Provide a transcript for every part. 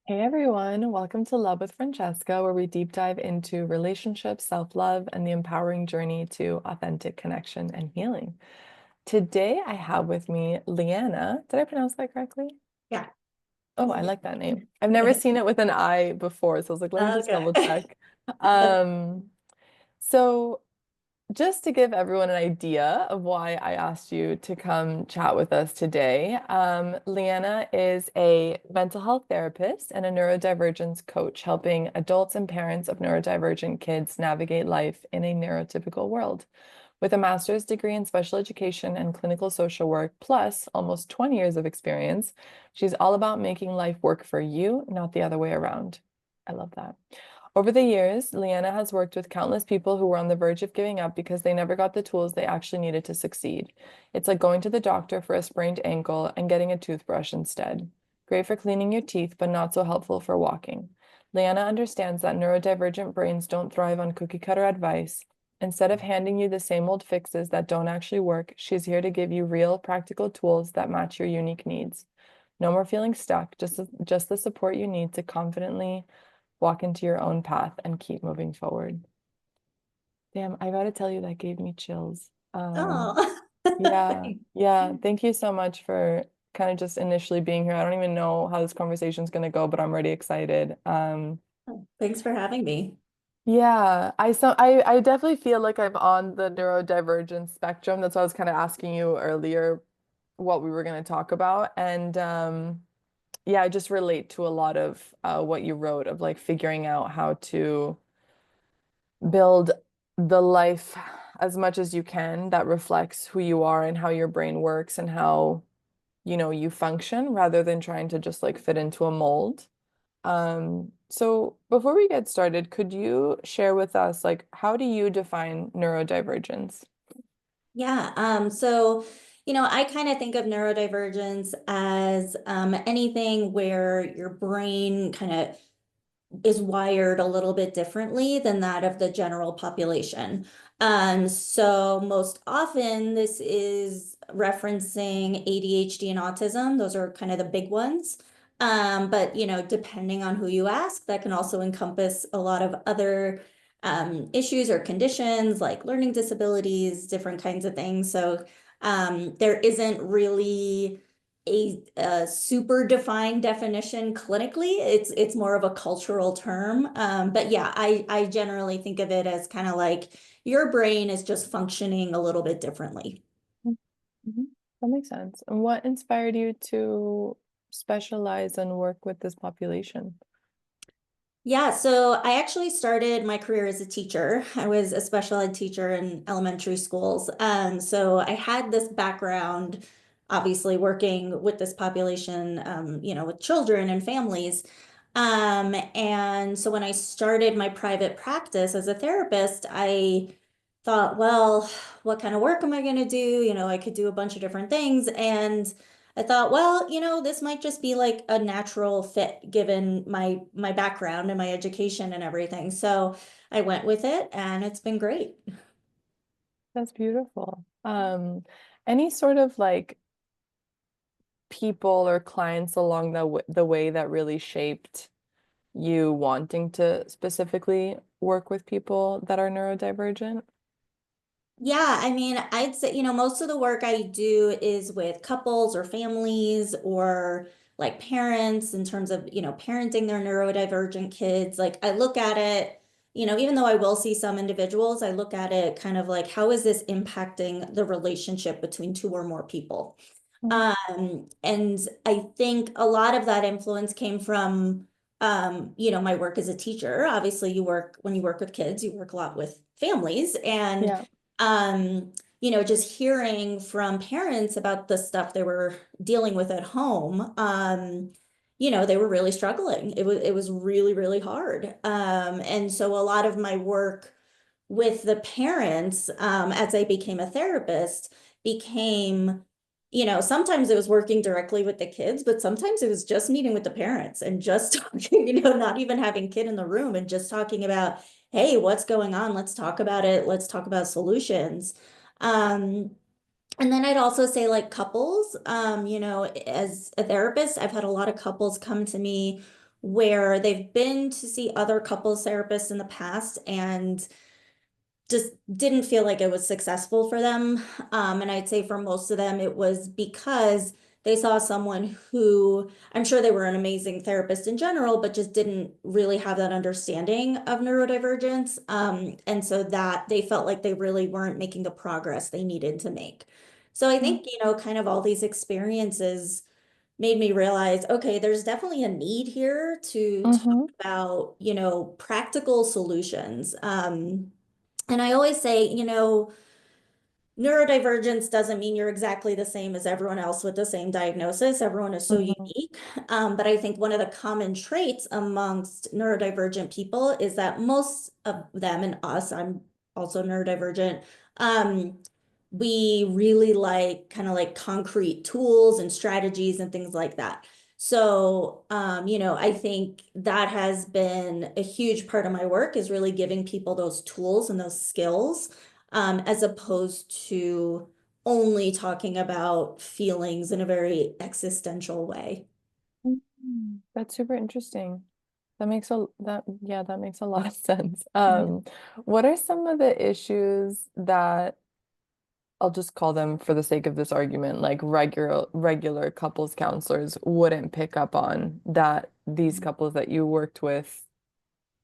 Hey everyone, welcome to Love with Francesca, where we deep dive into relationships, self-love, and the empowering journey to authentic connection and healing. Today I have with me Lianna. Did I pronounce that correctly? Yeah. Oh, I like that name. I've never seen it with an I before, so I was like, let me just double Okay. check. Um, so just to give everyone an idea of why I asked you to come chat with us today, Lianna is a mental health therapist and a neurodivergence coach, helping adults and parents of neurodivergent kids navigate life in a neurotypical world. With a master's degree in special education and clinical social work, plus almost 20 years of experience, she's all about making life work for you, not the other way around. I love that. Over the years, Lianna has worked with countless people who were on the verge of giving up because they never got the tools they actually needed to succeed. It's like going to the doctor for a sprained ankle and getting a toothbrush instead. Great for cleaning your teeth, but not so helpful for walking. Lianna understands that neurodivergent brains don't thrive on cookie cutter advice. Instead of handing you the same old fixes that don't actually work, she's here to give you real, practical tools that match your unique needs. No more feeling stuck, just the support you need to confidently walk into your own path and keep moving forward. Damn, I gotta tell you, that gave me chills. Oh, Yeah, yeah. Thank you so much for kind of just initially being here. I don't even know how this conversation's gonna go, but I'm already excited. thanks for having me. Yeah, I definitely feel like I'm on the neurodivergent spectrum. That's why I was kind of asking you earlier what we were going to talk about. And yeah, I just relate to a lot of what you wrote of like figuring out how to build the life as much as you can that reflects who you are and how your brain works and how, you function rather than trying to just like fit into a mold. So before we get started, could you share with us, like, how do you define neurodivergence? Yeah, I kind of think of neurodivergence as anything where your brain kind of is wired a little bit differently than that of the general population. So most often this is referencing ADHD and autism. Those are kind of the big ones. But depending on who you ask, that can also encompass a lot of other issues or conditions like learning disabilities, different kinds of things. So there isn't really a super defined definition clinically. It's more of a cultural term. But yeah, I generally think of it as kind of like your brain is just functioning a little bit differently. Mhm. That makes sense. And what inspired you to specialize and work with this population? Yeah, so I actually started my career as a teacher. I was a special ed teacher in elementary schools. So I had this background, obviously working with this population, with children and families. And so when I started my private practice as a therapist, I thought, well, what kind of work am I going to do? I could do a bunch of different things. And I thought, well, this might just be like a natural fit given my background and my education and everything. So I went with it and it's been great. That's beautiful. Any sort of like people or clients along the way that really shaped you wanting to specifically work with people that are neurodivergent? Yeah, I mean, I'd say, most of the work I do is with couples or families or like parents in terms of, parenting their neurodivergent kids. Like I look at it, even though I will see some individuals, I look at it kind of like, how is this impacting the relationship between two or more people? And I think a lot of that influence came from, my work as a teacher. Obviously, when you work with kids, you work a lot with families. And, Yeah. just hearing from parents about the stuff they were dealing with at home, they were really struggling. It was really, really hard. And so a lot of my work with the parents, as I became a therapist, became, sometimes it was working directly with the kids, but sometimes it was just meeting with the parents and just talking, not even having kid in the room and just talking about, hey, what's going on? Let's talk about it. Let's talk about solutions. Um, and then I'd also say like couples, as a therapist, I've had a lot of couples come to me where they've been to see other couples therapists in the past and just didn't feel like it was successful for them. And I'd say for most of them, it was because they saw someone who I'm sure they were an amazing therapist in general, but just didn't really have that understanding of neurodivergence. And so that they felt like they really weren't making the progress they needed to make. So I think, kind of all these experiences made me realize, okay, there's definitely a need here to talk Mm-hmm. about, practical solutions. And I always say, neurodivergence doesn't mean you're exactly the same as everyone else with the same diagnosis. Everyone is so Mm-hmm. unique. But I think one of the common traits amongst neurodivergent people is that most of them, and us, I'm also neurodivergent, we really like kind of like concrete tools and strategies and things like that. So, I think that has been a huge part of my work is really giving people those tools and those skills, as opposed to only talking about feelings in a very existential way. That's super interesting. That makes a lot of sense. What are some of the issues that I'll just call them for the sake of this argument, like regular couples counselors wouldn't pick up on that these couples that you worked with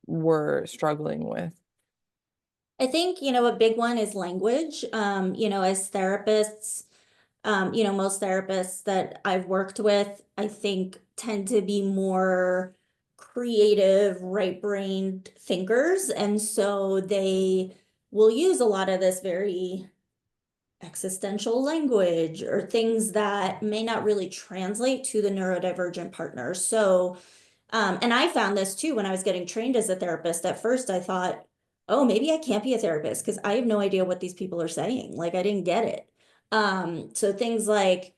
were struggling with? I think, a big one is language. As therapists, most therapists that I've worked with, I think tend to be more creative, right-brained thinkers. And so they will use a lot of this very existential language or things that may not really translate to the neurodivergent partner. So, and I found this too when I was getting trained as a therapist. At first, I thought, oh, maybe I can't be a therapist because I have no idea what these people are saying. Like, I didn't get it. So things like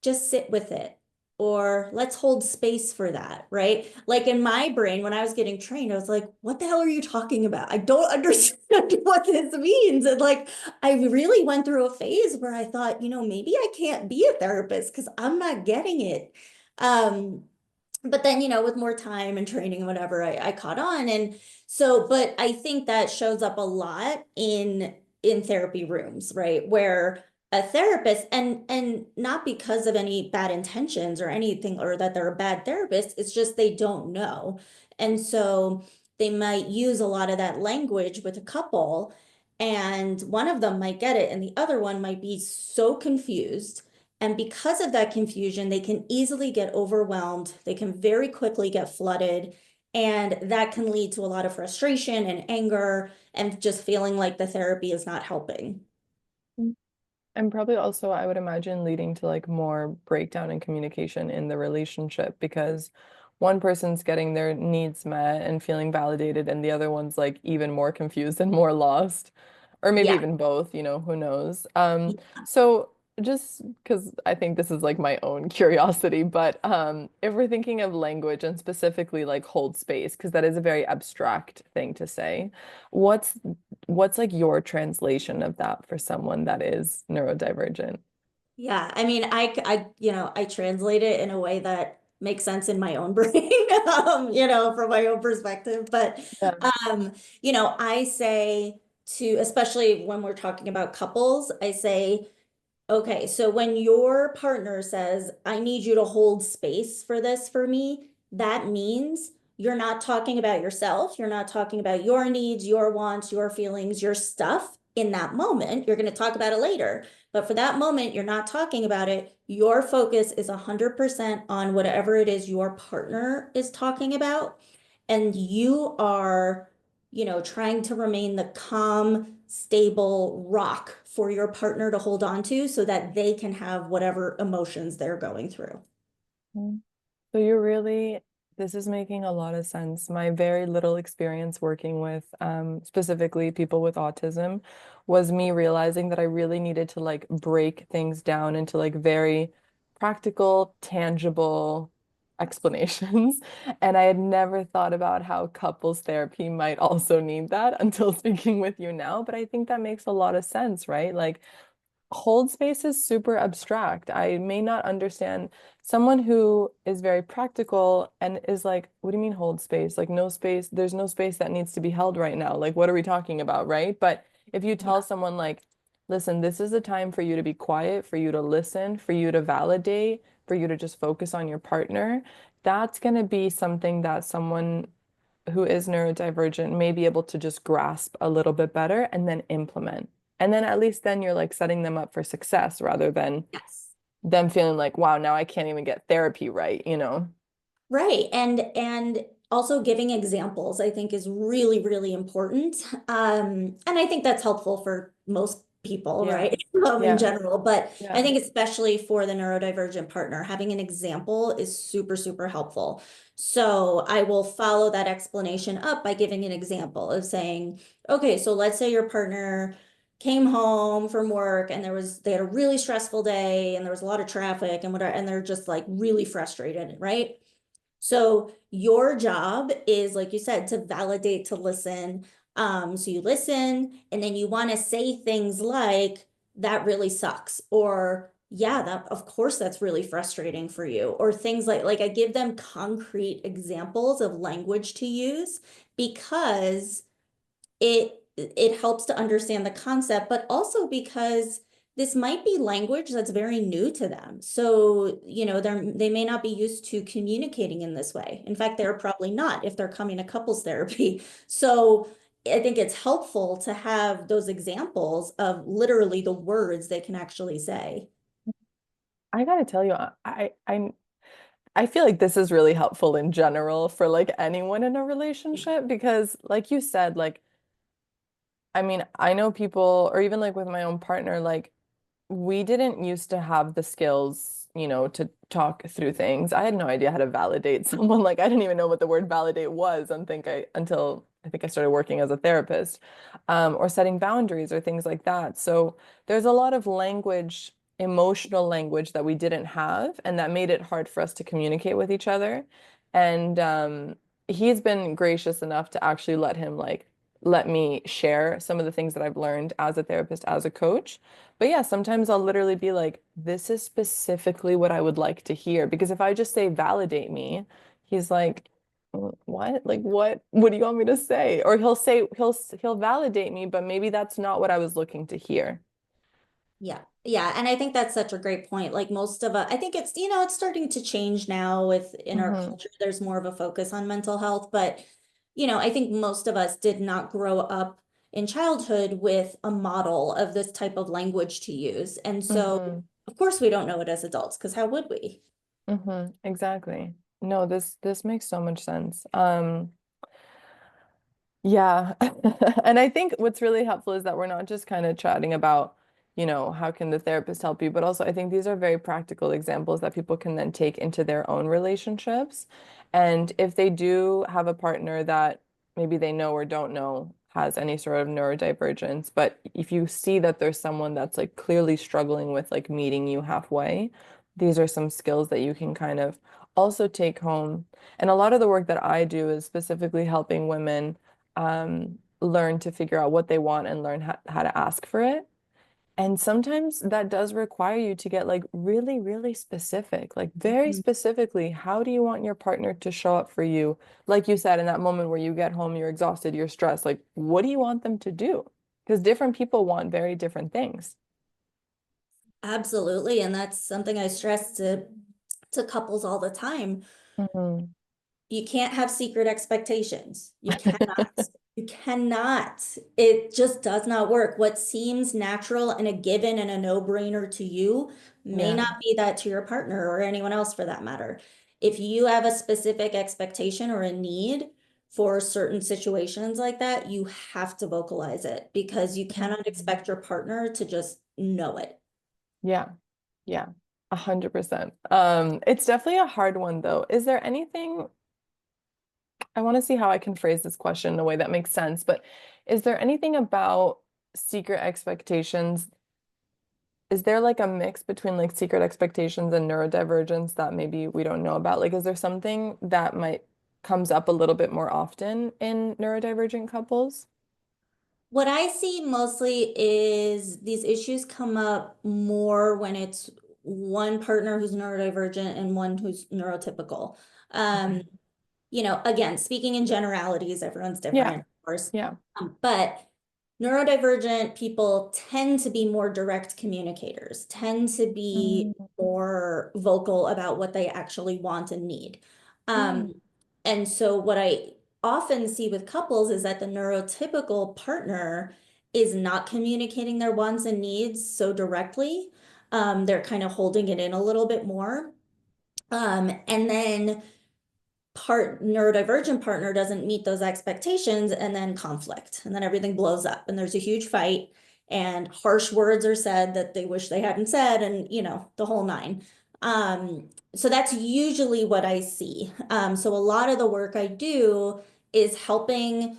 just sit with it or let's hold space for that, right? Like in my brain, when I was getting trained, I was like, what the hell are you talking about? I don't understand what this means. And like, I really went through a phase where I thought, maybe I can't be a therapist because I'm not getting it. Um, but then, with more time and training and whatever, I caught on. And so, but I think that shows up a lot in therapy rooms, right? Where a therapist, and not because of any bad intentions or anything, or that they're a bad therapist, it's just they don't know. And so they might use a lot of that language with a couple, and one of them might get it, and the other one might be so confused, and because of that confusion, they can easily get overwhelmed. They can very quickly get flooded. And that can lead to a lot of frustration and anger and just feeling like the therapy is not helping. And probably also, I would imagine, leading to like more breakdown in communication in the relationship because one person's getting their needs met and feeling validated, and the other one's like even more confused and more lost, or maybe Yeah. even both, who knows? So just because I think this is like my own curiosity, but if we're thinking of language and specifically like hold space, because that is a very abstract thing to say, what's what's like your translation of that for someone that is neurodivergent? Yeah. I mean, I translate it in a way that makes sense in my own brain, from my own perspective. But, Yeah. um, I say to, especially when we're talking about couples, I say, okay, so when your partner says, I need you to hold space for this for me, that means you're not talking about yourself. You're not talking about your needs, your wants, your feelings, your stuff in that moment. You're going to talk about it later. But for that moment, you're not talking about it. Your focus is 100% on whatever it is your partner is talking about. And you are, trying to remain the calm, stable rock for your partner to hold on to so that they can have whatever emotions they're going through. So this is making a lot of sense. My very little experience working with specifically people with autism was me realizing that I really needed to like break things down into like very practical, tangible explanations. And I had never thought about how couples therapy might also need that until speaking with you now. But I think that makes a lot of sense, right? Like hold space is super abstract. I may not understand someone who is very practical and is like, what do you mean hold space? Like no space, there's no space that needs to be held right now. Like what are we talking about, right? But if you tell Yeah. someone like, listen, this is a time for you to be quiet, for you to listen, for you to validate, for you to just focus on your partner, that's going to be something that someone who is neurodivergent may be able to just grasp a little bit better and then implement. And then at least then you're like setting them up for success rather than Yes. them feeling like, wow, now I can't even get therapy right, you know? Right. And also giving examples, I think is really, really important. And I think that's helpful for most people, Yeah. right? In Yeah. general. But I Yeah. think especially for the neurodivergent partner, having an example is super, super helpful. So I will follow that explanation up by giving an example of saying, okay, so let's say your partner came home from work and they had a really stressful day and there was a lot of traffic and whatever, and they're just like really frustrated, right? So your job is, like you said, to validate, to listen. So you listen, and then you want to say things like, that really sucks, or yeah, that of course that's really frustrating for you, or things like I give them concrete examples of language to use because it helps to understand the concept, but also because this might be language that's very new to them. So, they may not be used to communicating in this way. In fact, they're probably not if they're coming to couples therapy. So, I think it's helpful to have those examples of literally the words they can actually say. I gotta tell you, I feel like this is really helpful in general for like anyone in a relationship because like you said, like I mean, I know people or even like with my own partner, like we didn't used to have the skills, to talk through things. I had no idea how to validate someone. Like I didn't even know what the word validate was until I think I started working as a therapist, or setting boundaries or things like that. So there's a lot of language, emotional language that we didn't have, and that made it hard for us to communicate with each other. And he's been gracious enough to actually let me share some of the things that I've learned as a therapist, as a coach. But yeah, sometimes I'll literally be like, this is specifically what I would like to hear. Because if I just say validate me, he's like, What? Like what do you want me to say?" Or he'll say he'll validate me, but maybe that's not what I was looking to hear. Yeah. Yeah. And I think that's such a great point. Like most of us, I think it's starting to change now with in our Hmm. culture, there's more of a focus on mental health. But, I think most of us did not grow up in childhood with a model of this type of language to use. And so, Hmm. of course, we don't know it as adults, because how would we? Hmm. Exactly. No, this makes so much sense. Yeah. And I think what's really helpful is that we're not just kind of chatting about, how can the therapist help you, but also I think these are very practical examples that people can then take into their own relationships. And if they do have a partner that maybe they know or don't know has any sort of neurodivergence, but if you see that there's someone that's like clearly struggling with like meeting you halfway, these are some skills that you can kind of also take home. And a lot of the work that I do is specifically helping women learn to figure out what they want and learn how to ask for it. And sometimes that does require you to get like really, really specific, like very Mhm. specifically, how do you want your partner to show up for you? Like you said, in that moment where you get home, you're exhausted, you're stressed, like what do you want them to do? Because different people want very different things. Absolutely. And that's something I stress to couples all the time. Hmm. You can't have secret expectations. You cannot. You cannot. It just does not work. What seems natural and a given and a no-brainer to you may Yeah. not be that to your partner or anyone else for that matter. If you have a specific expectation or a need for certain situations like that, you have to vocalize it because you cannot Mhm. expect your partner to just know it. Yeah. Yeah. 100%. It's definitely a hard one though. Is there anything I want to see how I can phrase this question in a way that makes sense, but is there anything about secret expectations? Is there like a mix between like secret expectations and neurodivergence that maybe we don't know about? Like, is there something that might comes up a little bit more often in neurodivergent couples? What I see mostly is these issues come up more when it's one partner who's neurodivergent and one who's neurotypical. Um, Okay. Again, speaking in generalities, everyone's Yeah. different, of course. Yeah. But neurodivergent people tend to be more direct communicators, tend to be Mm, more vocal about what they actually want and need. mm, Um, and so what I often see with couples is that the neurotypical partner is not communicating their wants and needs so directly. They're kind of holding it in a little bit more. And then neurodivergent partner doesn't meet those expectations and then conflict and then everything blows up and there's a huge fight and harsh words are said that they wish they hadn't said and the whole nine. So that's usually what I see. So a lot of the work I do is helping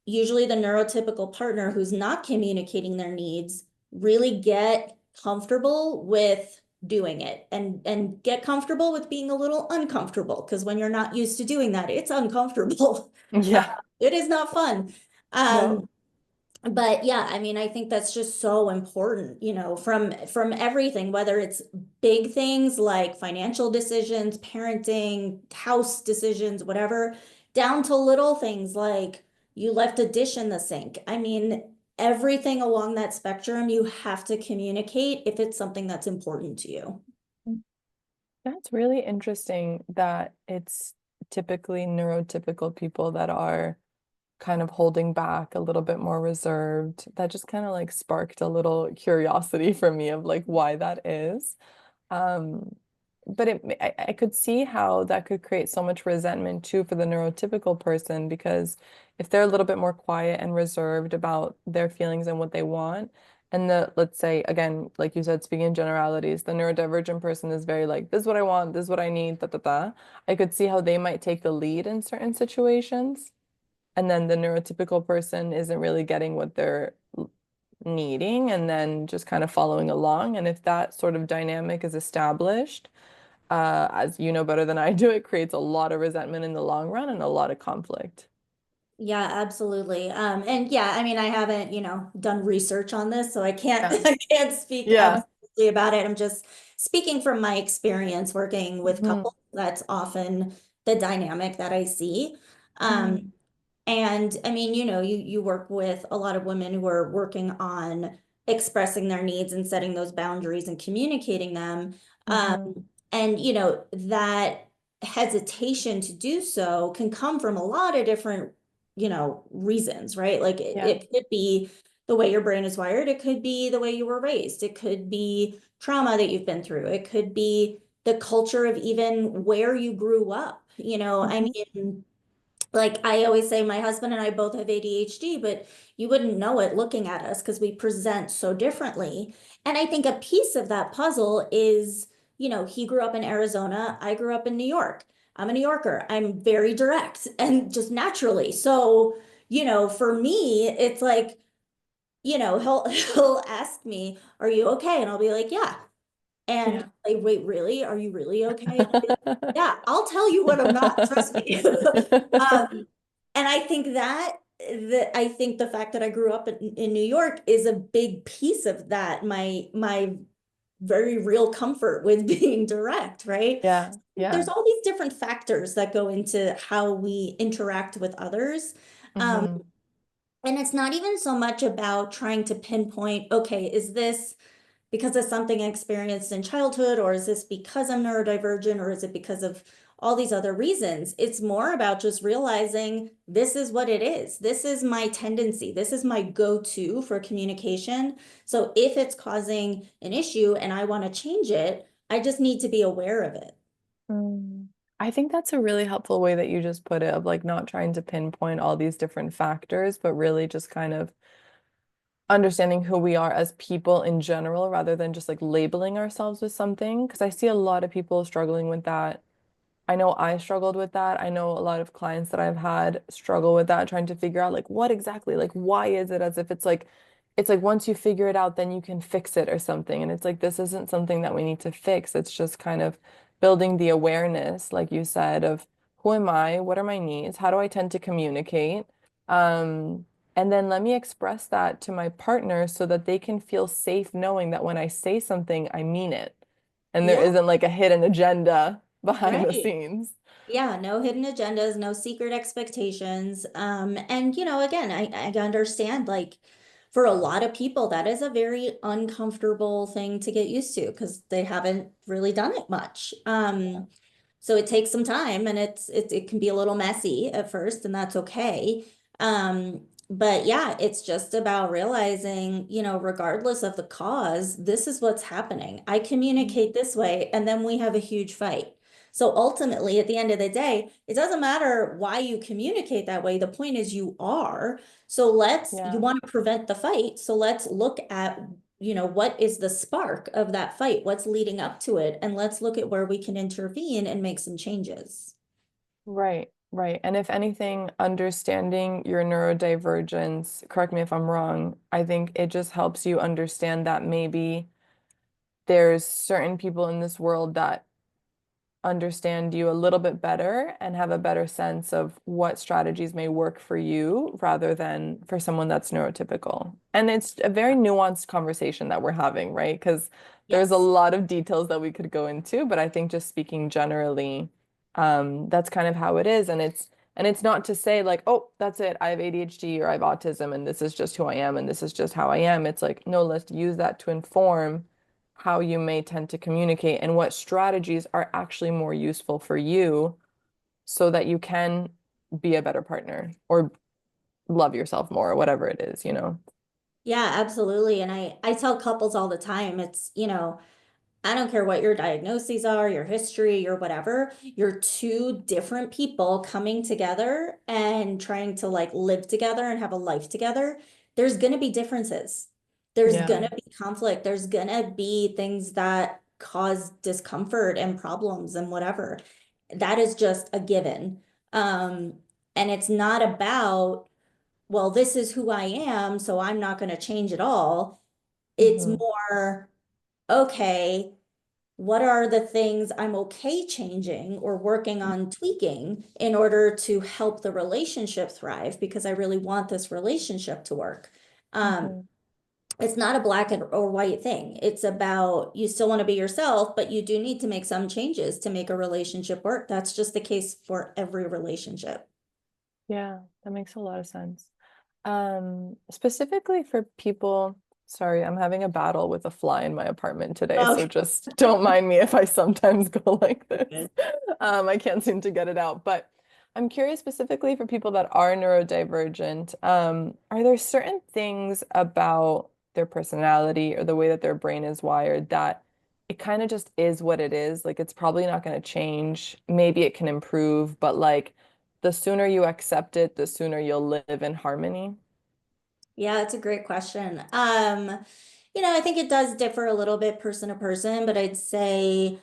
usually the neurotypical partner who's not communicating their needs really get comfortable with doing it and get comfortable with being a little uncomfortable because when you're not used to doing that, it's uncomfortable. yeah. It is not fun. No. But yeah, I mean, I think that's just so important, from everything, whether it's big things like financial decisions, parenting, house decisions, whatever, down to little things like you left a dish in the sink. I mean, everything along that spectrum, you have to communicate if it's something that's important to you. That's really interesting that it's typically neurotypical people that are kind of holding back, a little bit more reserved. That just kind of like sparked a little curiosity for me of like why that is. Um, but I could see how that could create so much resentment too for the neurotypical person because if they're a little bit more quiet and reserved about their feelings and what they want, and let's say again, like you said, speaking in generalities, the neurodivergent person is very like, this is what I want, this is what I need, da da da. I could see how they might take the lead in certain situations, and then the neurotypical person isn't really getting what they're needing and then just kind of following along. And if that sort of dynamic is established, as you know better than I do, it creates a lot of resentment in the long run and a lot of conflict. Yeah, absolutely. And yeah, I mean, I haven't, done research on this, so I can't Yeah. I can't speak Yeah. absolutely about it. I'm just speaking from my experience working with Hmm. couples. That's often the dynamic that I see. Um, Mm. and I mean, you work with a lot of women who are working on expressing their needs and setting those boundaries and communicating them. Um, Hmm. and that hesitation to do so can come from a lot of different, reasons, right? Like Yeah. it could be the way your brain is wired, it could be the way you were raised, it could be trauma that you've been through, it could be the culture of even where you grew up. I Hmm. mean, like I always say, my husband and I both have ADHD, but you wouldn't know it looking at us because we present so differently. And I think a piece of that puzzle is, he grew up in Arizona, I grew up in New York. I'm a New Yorker. I'm very direct and just naturally. So, for me, it's like, he'll he'll ask me, "Are you okay?" And I'll be like, "Yeah." And Yeah. like, wait, really? Are you really okay? I'll be like, yeah, I'll tell you when I'm not, trust me. Um, and I think I think the fact that I grew up in New York is a big piece of that. My very real comfort with being direct, right? Yeah. There's Yeah. all these different factors that go into how we interact with others. Um, Hmm. and it's not even so much about trying to pinpoint, okay, is this because of something I experienced in childhood, or is this because I'm neurodivergent, or is it because of all these other reasons? It's more about just realizing this is what it is. This is my tendency. This is my go-to for communication. So if it's causing an issue and I want to change it, I just need to be aware of it. Mm. I think that's a really helpful way that you just put it, of like not trying to pinpoint all these different factors, but really just kind of understanding who we are as people in general rather than just like labeling ourselves with something. Because I see a lot of people struggling with that. I know I struggled with that. I know a lot of clients that I've had struggle with that, trying to figure out like what exactly, like why is it, as if it's like once you figure it out, then you can fix it or something. And it's like this isn't something that we need to fix. It's just kind of building the awareness, like you said, of who am I? What are my needs? How do I tend to communicate? Um, And then let me express that to my partner so that they can feel safe knowing that when I say something, I mean it. And there Yeah, isn't like a hidden agenda behind the right. scenes. Yeah, no hidden agendas, no secret expectations. And again, I understand like for a lot of people, that is a very uncomfortable thing to get used to because they haven't really done it much. So it takes some time and it can be a little messy at first, and that's okay. But yeah, it's just about realizing, regardless of the cause, this is what's happening. I communicate this way, and then we have a huge fight. So ultimately, at the end of the day, it doesn't matter why you communicate that way. The point is you are. So you Yeah. want to prevent the fight. So let's look at, what is the spark of that fight? What's leading up to it? And let's look at where we can intervene and make some changes. Right, right. And if anything, understanding your neurodivergence, correct me if I'm wrong, I think it just helps you understand that maybe there's certain people in this world that understand you a little bit better and have a better sense of what strategies may work for you rather than for someone that's neurotypical. And it's a very nuanced conversation that we're having, right? Because there's a Yes. lot of details that we could go into, but I think just speaking generally, that's kind of how it is. And it's not to say like, oh, that's it, I have ADHD or I have autism and this is just who I am and this is just how I am. It's like, no, let's use that to inform how you may tend to communicate and what strategies are actually more useful for you so that you can be a better partner or love yourself more or whatever it is, you know? Yeah, absolutely. And I tell couples all the time, it's, I don't care what your diagnoses are, your history, your whatever, you're two different people coming together and trying to like live together and have a life together. There's going to be differences. There's going Yeah. to be conflict. There's going to be things that cause discomfort and problems and whatever. That is just a given. Um, and it's not about, well, this is who I am, so I'm not going to change at all. It's Hmm. more, okay, what are the things I'm okay changing or working on tweaking in order to help the relationship thrive because I really want this relationship to work. Um, Hmm. it's not a black or white thing. It's about you still want to be yourself, but you do need to make some changes to make a relationship work. That's just the case for every relationship. Yeah, that makes a lot of sense. Specifically for people, sorry, I'm having a battle with a fly in my apartment today, Oh, so just don't mind me if I sometimes go like this. good. I can't seem to get it out, but I'm curious specifically for people that are neurodivergent, are there certain things about their personality or the way that their brain is wired that it kind of just is what it is? Like it's probably not going to change. Maybe it can improve, but like the sooner you accept it, the sooner you'll live in harmony. Yeah, it's a great question. I think it does differ a little bit person to person, but I'd say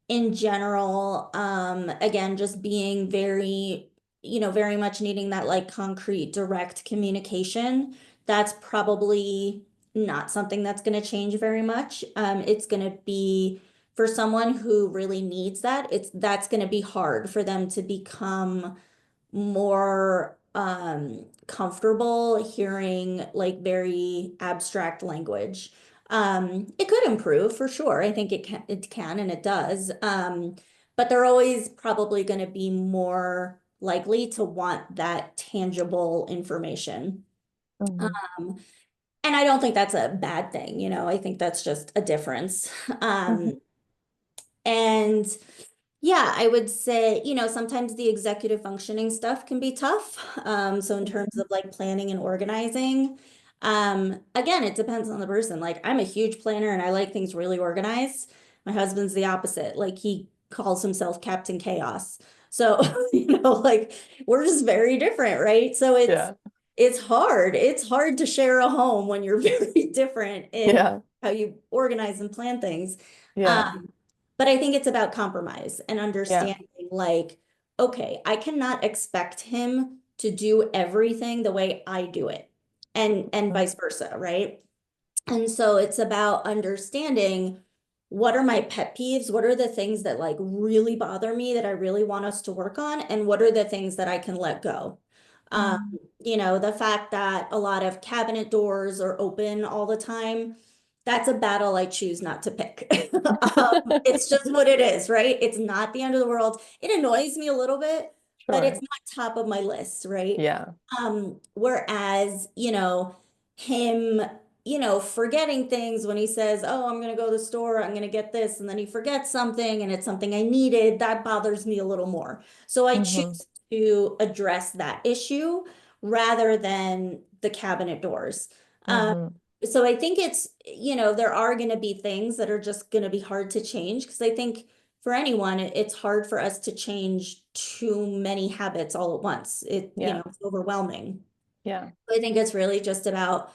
in general, again, just being very much needing that like concrete, direct communication, that's probably not something that's going to change very much. It's going to be for someone who really needs that, that's going to be hard for them to become more comfortable hearing like very abstract language. It could improve for sure. I think it can and it does. But they're always probably going to be more likely to want that tangible information. Hmm. Um, and I don't think that's a bad thing, I think that's just a difference. Hmm. And yeah, I would say, sometimes the executive functioning stuff can be tough. So in terms Hmm. of like planning and organizing, again, it depends on the person. Like I'm a huge planner and I like things really organized. My husband's the opposite. Like he calls himself Captain Chaos. So, like we're just very different, right? So it's Yeah. it's hard. It's hard to share a home when you're very different in Yeah. how you organize and plan things. Yeah. Um, but I think it's about compromise and Yeah. understanding like, okay, I cannot expect him to do everything the way I do it and Mhm. vice versa, right? And so it's about understanding what are my pet peeves? What are the things that like really bother me that I really want us to work on? And what are the things that I can let go? Mhm. The fact that a lot of cabinet doors are open all the time, that's a battle I choose not to pick. It's just what it is, right? It's not the end of the world. It annoys me a little bit, but it's Sure. not top of my list, right? Yeah. Whereas, him, forgetting things when he says, "Oh, I'm gonna go to the store, I'm gonna get this," and then he forgets something and it's something I needed, that bothers me a little more. So I Hmm. choose to address that issue rather than the cabinet doors. Um, Hmm. so I think there are going to be things that are just going to be hard to change because I think for anyone, it's hard for us to change too many habits all at once. Yeah. It's overwhelming. Yeah. I think it's really just about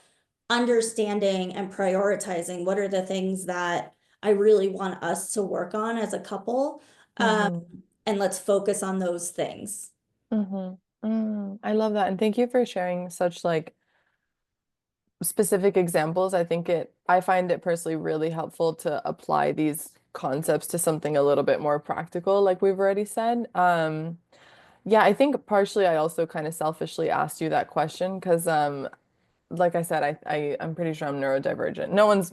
understanding and prioritizing what are the things that I really want us to work on as a couple. Um, Hmm. and let's focus on those things. Hmm. I love that. And thank you for sharing such like specific examples. I find it personally really helpful to apply these concepts to something a little bit more practical, like we've already said. Yeah, I think partially I also kind of selfishly asked you that question because like I said, I'm pretty sure I'm neurodivergent. No one's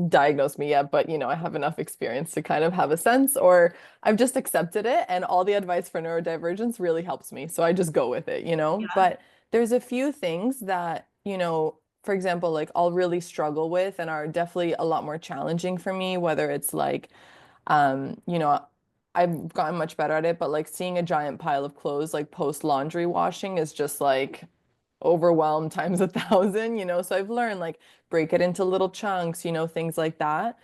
diagnosed me yet, but I have enough experience to kind of have a sense, or I've just accepted it, and all the advice for neurodivergence really helps me. So I just go with it. Yeah. But there's a few things that, for example, like I'll really struggle with and are definitely a lot more challenging for me, whether it's like um, you know, I've gotten much better at it, but like seeing a giant pile of clothes like post laundry washing is just like overwhelmed times 1,000. So I've learned like break it into little chunks, things like that.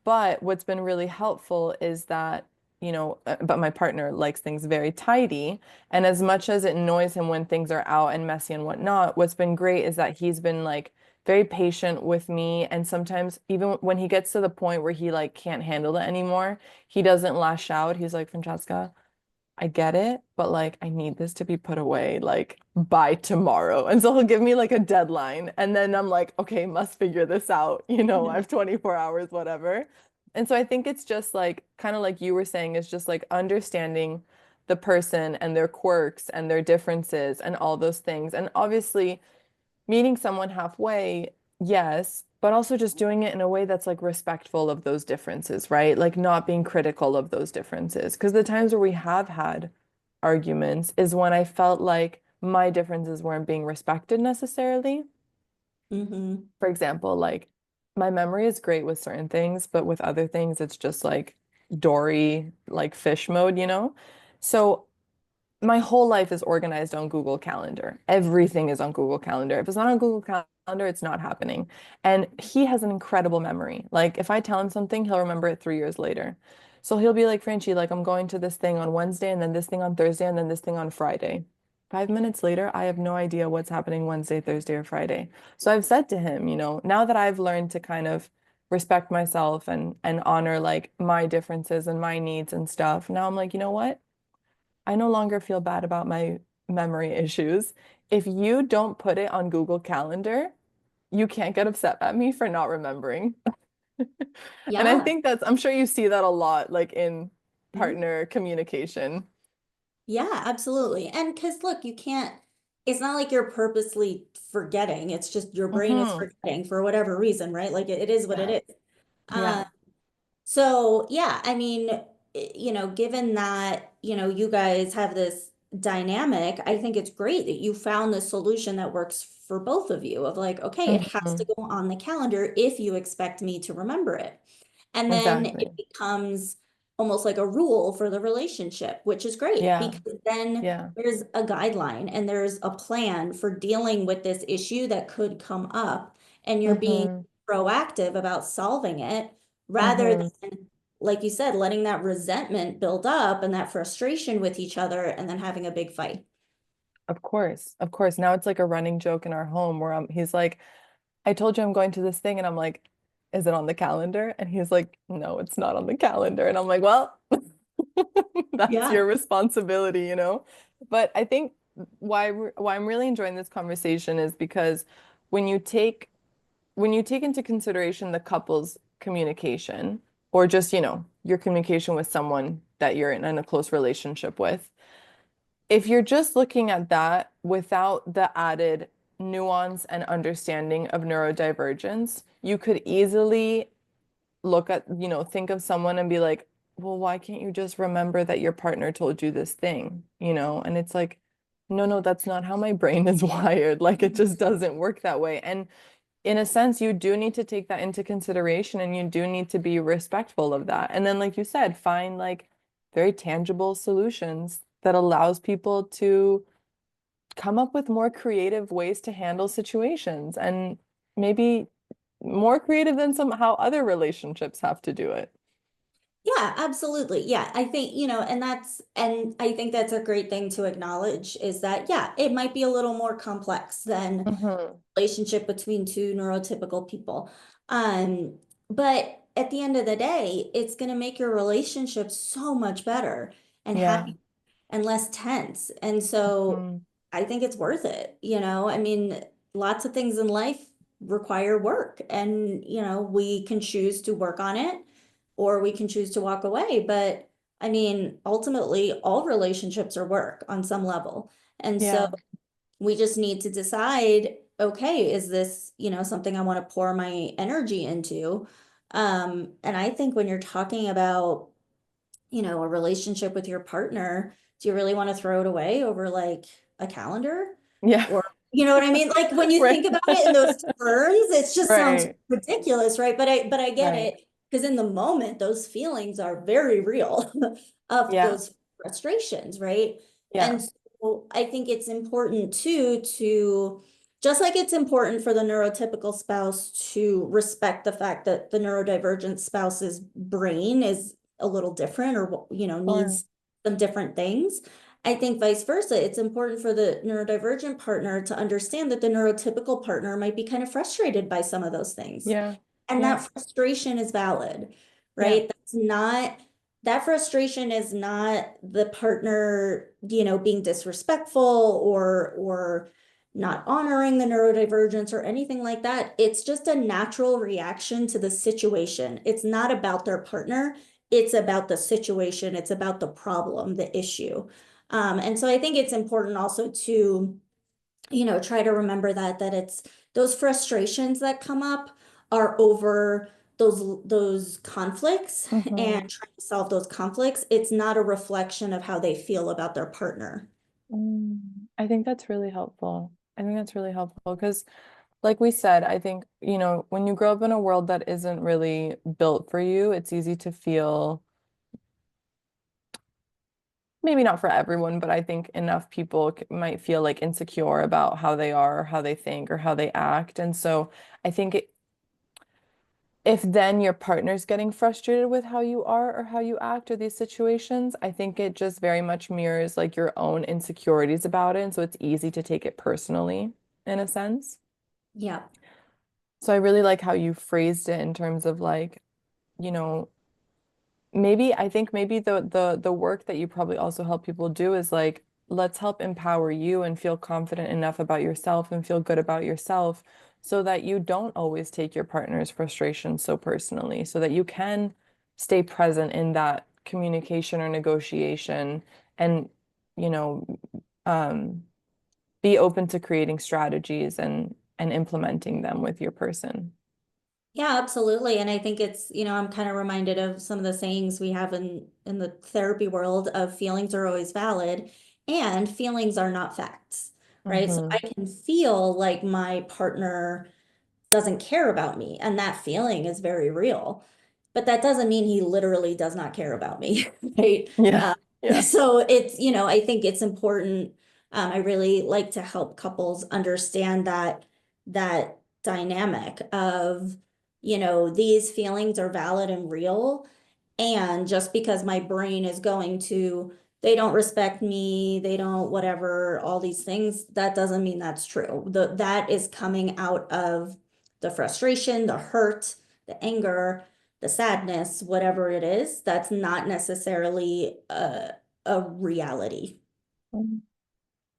But what's been really helpful is that, but my partner likes things very tidy. And as much as it annoys him when things are out and messy and whatnot, what's been great is that he's been like very patient with me. And sometimes even when he gets to the point where he like can't handle it anymore, he doesn't lash out. He's like, Francesca, I get it, but like I need this to be put away like by tomorrow. And so he'll give me like a deadline. And then I'm like, okay, must figure this out. I Yeah. have 24 hours, whatever. And so I think it's just like kind of like you were saying, it's just like understanding the person and their quirks and their differences and all those things. And obviously meeting someone halfway, yes, but also just doing it in a way that's like respectful of those differences, right? Like not being critical of those differences. Because the times where we have had arguments is when I felt like my differences weren't being respected necessarily. Hmm. For example, like my memory is great with certain things, but with other things, it's just like Dory, like fish mode. So my whole life is organized on Google Calendar. Everything is on Google Calendar. If it's not on Google Calendar, it's not happening. And he has an incredible memory. Like if I tell him something, he'll remember it 3 years later. So he'll be like, Franchi, like I'm going to this thing on Wednesday and then this thing on Thursday and then this thing on Friday. 5 minutes later, I have no idea what's happening Wednesday, Thursday, or Friday. So I've said to him, now that I've learned to kind of respect myself and honor like my differences and my needs and stuff, now I'm like, you know what? I no longer feel bad about my memory issues. If you don't put it on Google Calendar, you can't get upset at me for not remembering. And I Yeah. think I'm sure you see that a lot, like in Mhm. partner communication. Yeah, absolutely. And because look, it's not like you're purposely forgetting. It's just your brain is Hmm. forgetting for whatever reason, right? Like it is what it Yeah. is. Yeah. So yeah, I mean, given that, you guys have this dynamic, I think it's great that you found the solution that works for both of you of like, okay, it has to Hmm. go on the calendar if you expect me to remember it. And then it Exactly. becomes almost like a rule for the relationship, which is great Yeah. because then Yeah. there's a guideline and there's a plan for dealing with this issue that could come up, and you're being Hmm. proactive about solving it rather Hmm. than, like you said, letting that resentment build up and that frustration with each other and then having a big fight. Of course. Of course. Now it's like a running joke in our home where he's like, I told you I'm going to this thing, and I'm like, is it on the calendar? And he's like, no, it's not on the calendar. And I'm like, well, that's Yeah. your responsibility. But I think why I'm really enjoying this conversation is because when you take when you take into consideration the couple's communication or just, your communication with someone that you're in a close relationship with, if you're just looking at that without the added nuance and understanding of neurodivergence, you could easily look at, think of someone and be like, well, why can't you just remember that your partner told you this thing, And it's like, no, no, that's not how my brain is wired. Like it just doesn't work that way. And in a sense, you do need to take that into consideration and you do need to be respectful of that. And then, like you said, find like very tangible solutions that allows people to come up with more creative ways to handle situations and maybe more creative than somehow other relationships have to do it. Yeah, absolutely. Yeah, I think, and I think that's a great thing to acknowledge is that, yeah, it might be a little more complex than Hmm. relationship between two neurotypical people. Um, but at the end of the day, it's going to make your relationship so much better and Yeah. happy and less tense. And so Mm. I think it's worth it. I mean, lots of things in life require work, and, we can choose to work on it or we can choose to walk away. But I mean, ultimately, all relationships are work on some level. And so Yeah. we just need to decide, okay, is this, something I want to pour my energy into? And I think when you're talking about, a relationship with your partner, do you really want to throw it away over like a calendar? Yeah. Or, you know what I mean? Like when you Right. think about it in those terms, it just sounds Right. ridiculous, right? But I get Right. it because in the moment, those feelings are very real of Yeah. those frustrations, right? Yeah. And so I think it's important too to just like it's important for the neurotypical spouse to respect the fact that the neurodivergent spouse's brain is a little different or Sure. needs some different things. I think vice versa, it's important for the neurodivergent partner to understand that the neurotypical partner might be kind of frustrated by some of those things. Yeah. And Yeah. that frustration is valid, Yeah. right? That frustration is not the partner, being disrespectful or not honoring the neurodivergence or anything like that. It's just a natural reaction to the situation. It's not about their partner. It's about the situation. It's about the problem, the issue. And so I think it's important also to, try to remember that it's those frustrations that come up are over those conflicts and Hmm. trying to solve those conflicts. It's not a reflection of how they feel about their partner. I think that's really helpful. I think that's really helpful because, like we said, I think, when you grow up in a world that isn't really built for you, it's easy to feel, maybe not for everyone, but I think enough people might feel like insecure about how they are, or how they think, or how they act. And so I think if then your partner's getting frustrated with how you are or how you act or these situations, I think it just very much mirrors like your own insecurities about it. And so it's easy to take it personally in a sense. Yeah. So I really like how you phrased it in terms of like, you know, maybe I think maybe the work that you probably also help people do is like, let's help empower you and feel confident enough about yourself and feel good about yourself so that you don't always take your partner's frustration so personally, so that you can stay present in that communication or negotiation and, you know, um, be open to creating strategies and implementing them with your person. Yeah, absolutely. And I think it's, I'm kind of reminded of some of the sayings we have in the therapy world of feelings are always valid and feelings are not facts, right? So I Hmm. can feel like my partner doesn't care about me, and that feeling is very real. But that doesn't mean he literally does not care about me, right? Yeah. Yeah. So it's, I think it's important. I really like to help couples understand that dynamic of, these feelings are valid and real. And just because my brain is going to, they don't respect me, they don't whatever, all these things, that doesn't mean that's true. That is coming out of the frustration, the hurt, the anger, the sadness, whatever it is, that's not necessarily a reality. Mm.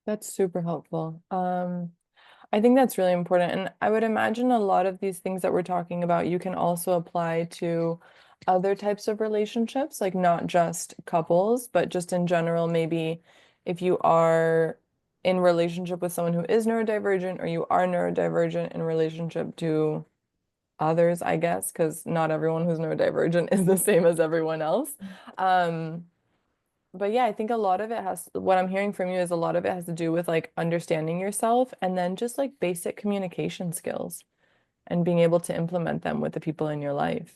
That's super helpful. I think that's really important. And I would imagine a lot of these things that we're talking about, you can also apply to other types of relationships, like not just couples, but just in general, maybe if you are in relationship with someone who is neurodivergent, or you are neurodivergent in relationship to others, I guess, because not everyone who's neurodivergent is the same as everyone else. Um, but yeah, I think a lot of it what I'm hearing from you is a lot of it has to do with like understanding yourself and then just like basic communication skills and being able to implement them with the people in your life.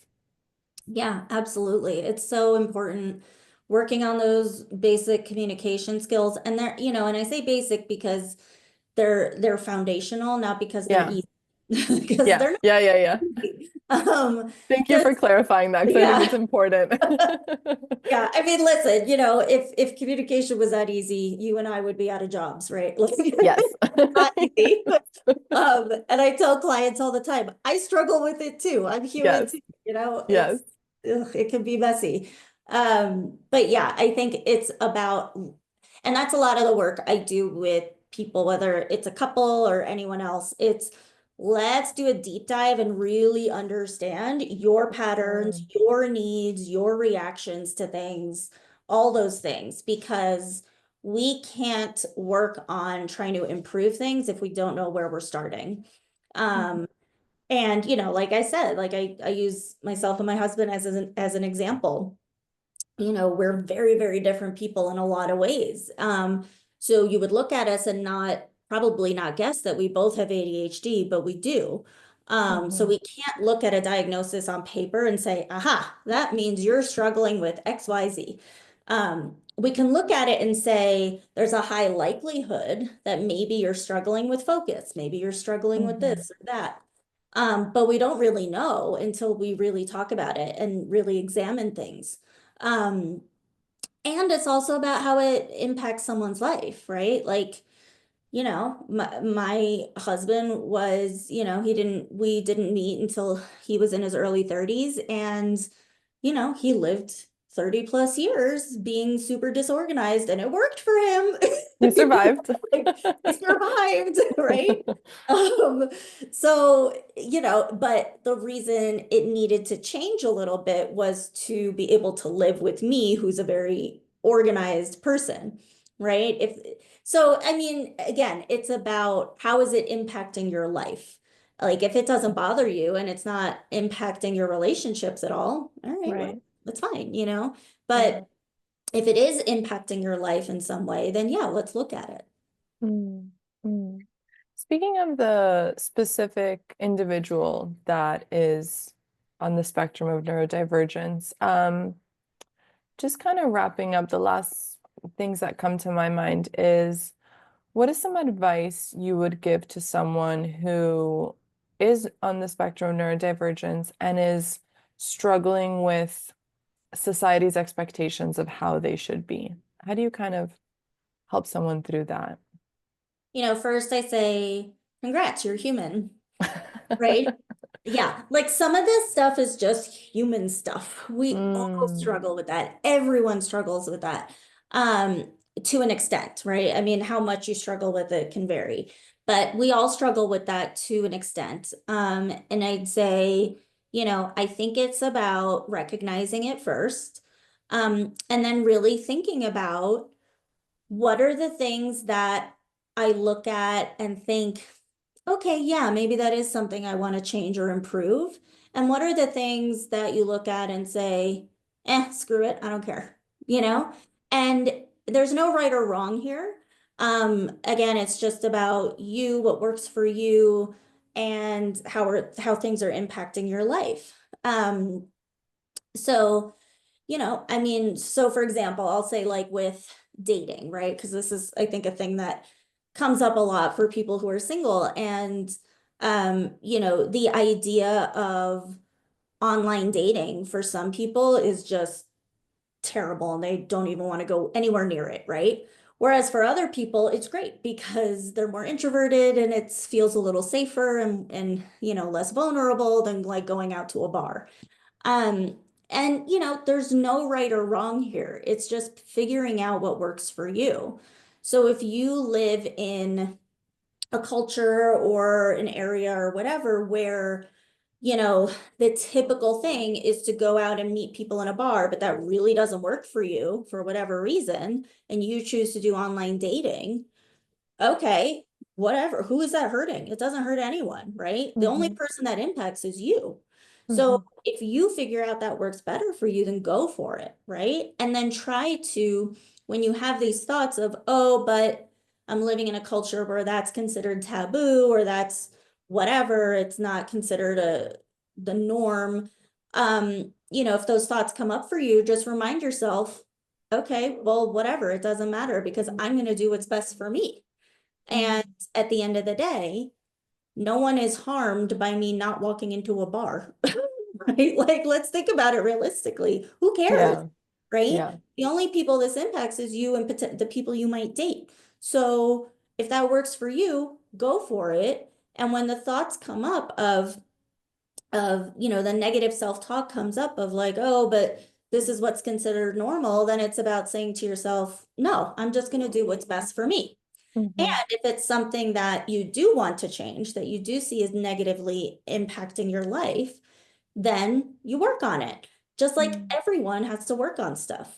Yeah, absolutely. It's so important working on those basic communication skills. And they're, and I say basic because they're foundational, not because they're Yeah. easy. Because Yeah. they're Yeah. Yeah. Yeah. not easy. Thank you Because for clarifying that because I think yeah. it's important. Yeah, I mean, listen, if communication was that easy, you and I would be out of jobs, right? Like, Yes. it's not easy. And I tell clients all the time, I struggle with it too. I'm human Yes. too, Yes. it can be messy. But yeah, I think it's about, and that's a lot of the work I do with people, whether it's a couple or anyone else. It's let's do a deep dive and really understand your patterns, Mm, your needs, your reactions to things, all those things, because we can't work on trying to improve things if we don't know where we're starting. mhm, Um, and like I said, like I use myself and my husband as an example. We're very, very different people in a lot of ways. So you would look at us and probably not guess that we both have ADHD, but we do. So mhm, we can't look at a diagnosis on paper and say, aha, that means you're struggling with XYZ. We can look at it and say, there's a high likelihood that maybe you're struggling with focus, maybe you're struggling with mhm. this or that. But we don't really know until we really talk about it and really examine things. Um, and it's also about how it impacts someone's life, right? Like, my husband was, we didn't meet until he was in his early 30s. And, he lived 30 plus years being super disorganized and it worked for him. You survived. Like, he survived, right? Um, so, but the reason it needed to change a little bit was to be able to live with me, who's a very organized person, right? So, I mean, again, it's about how is it impacting your life? Like, if it doesn't bother you and it's not impacting your relationships at all right, well, Right. that's fine, Yeah. But if it is impacting your life in some way, then yeah, let's look at it. Mm, mm. Speaking of the specific individual that is on the spectrum of neurodivergence, just kind of wrapping up the last things that come to my mind is what is some advice you would give to someone who is on the spectrum of neurodivergence and is struggling with society's expectations of how they should be? How do you kind of help someone through that? First I say, congrats, you're human, right? Yeah, like some of this stuff is just human stuff. We all Mm, struggle with that. Everyone struggles with that. Um, to an extent, right? I mean, how much you struggle with it can vary, but we all struggle with that to an extent. And I'd say, I think it's about recognizing it first, and then really thinking about what are the things that I look at and think, okay, yeah, maybe that is something I want to change or improve? And what are the things that you look at and say, screw it, I don't care, you know? And there's no right or wrong here. Again, it's just about you, what works for you, and how things are impacting your life. So I mean, so for example, I'll say like with dating, right? Because this is, I think, a thing that comes up a lot for people who are single. And, the idea of online dating for some people is just terrible and they don't even want to go anywhere near it, right? Whereas for other people, it's great because they're more introverted and it feels a little safer and less vulnerable than like going out to a bar. Um, and there's no right or wrong here. It's just figuring out what works for you. So if you live in a culture or an area or whatever where you know, the typical thing is to go out and meet people in a bar, but that really doesn't work for you for whatever reason, and you choose to do online dating, okay, whatever. Who is that hurting? It doesn't hurt anyone, right? The only Hmm. person that impacts is you. So Hmm. if you figure out that works better for you, then go for it, right? And then try to, when you have these thoughts of, oh, but I'm living in a culture where that's considered taboo or that's whatever, it's not considered the norm. If those thoughts come up for you, just remind yourself, okay, well, whatever, it doesn't matter because I'm going to do what's best for me. And Hmm. at the end of the day, no one is harmed by me not walking into a bar, right? Like, let's think about it realistically. Who cares, Yeah. right? Yeah. The only people this impacts is you and the people you might date. So if that works for you, go for it. And when the thoughts come up of the negative self-talk comes up of like, oh, but this is what's considered normal, then it's about saying to yourself, no, I'm just going to do what's best for me. And Hmm. if it's something that you do want to change, that you do see as negatively impacting your life, then you work on it. Just like Hmm. everyone has to work on stuff.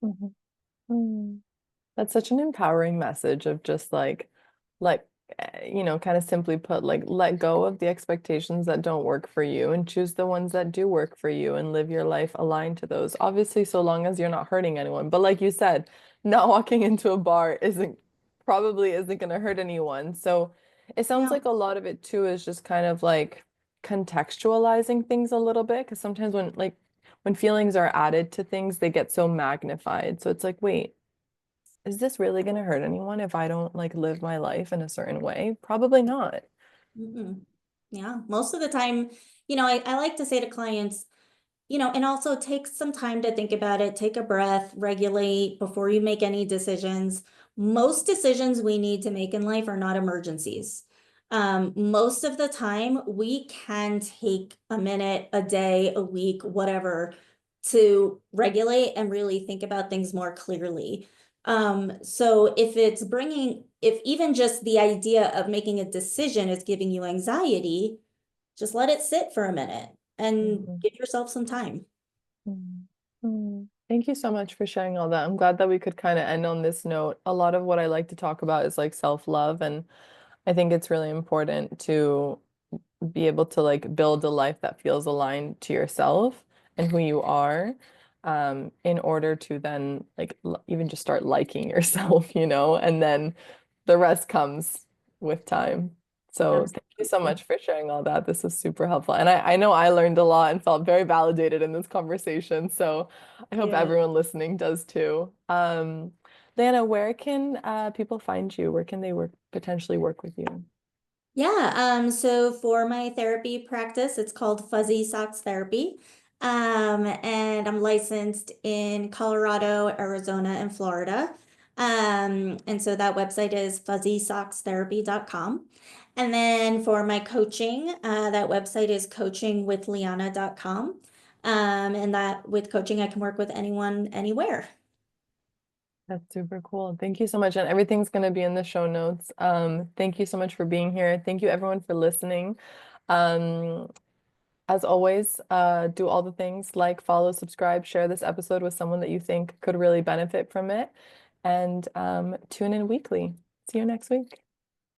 Hmm. Hmm. That's such an empowering message of just like, kind of simply put, like, let go of the expectations that don't work for you and choose the ones that do work for you and live your life aligned to those. Obviously, so long as you're not hurting anyone. But like you said, not walking into a bar probably isn't going to hurt anyone. So it sounds Yeah. like a lot of it too is just kind of like contextualizing things a little bit, because sometimes when feelings are added to things, they get so magnified. So it's like, wait, is this really going to hurt anyone if I don't like live my life in a certain way? Probably not. Mm-mm. Yeah. Most of the time, I like to say to clients, and also take some time to think about it, take a breath, regulate before you make any decisions. Most decisions we need to make in life are not emergencies. Most of the time, we can take a minute, a day, a week, whatever, to regulate and really think about things more clearly. So if even just the idea of making a decision is giving you anxiety, just let it sit for a minute and Mhm. give yourself some time. Mm. Mm. Thank you so much for sharing all that. I'm glad that we could kind of end on this note. A lot of what I like to talk about is like self-love, and I think it's really important to be able to like build a life that feels aligned to yourself and who you are, in order to then like even just start liking yourself, and then the rest comes with time. So thank you so Absolutely. much for sharing all that. This was super helpful. And I know I learned a lot and felt very validated in this conversation. So I hope Yeah. everyone listening does too. Lianna, where can people find you? Where can they potentially work with you? Yeah, so for my therapy practice, it's called Fuzzy Socks Therapy. And I'm licensed in Colorado, Arizona, and Florida. And so that website is fuzzysockstherapy.com. And then for my coaching, that website is coachingwithliana.com. And that with coaching, I can work with anyone, anywhere. That's super cool. Thank you so much. And everything's going to be in the show notes. Thank you so much for being here. Thank you everyone for listening. Um, as always, do all the things like follow, subscribe, share this episode with someone that you think could really benefit from it, and tune in weekly. See you next week.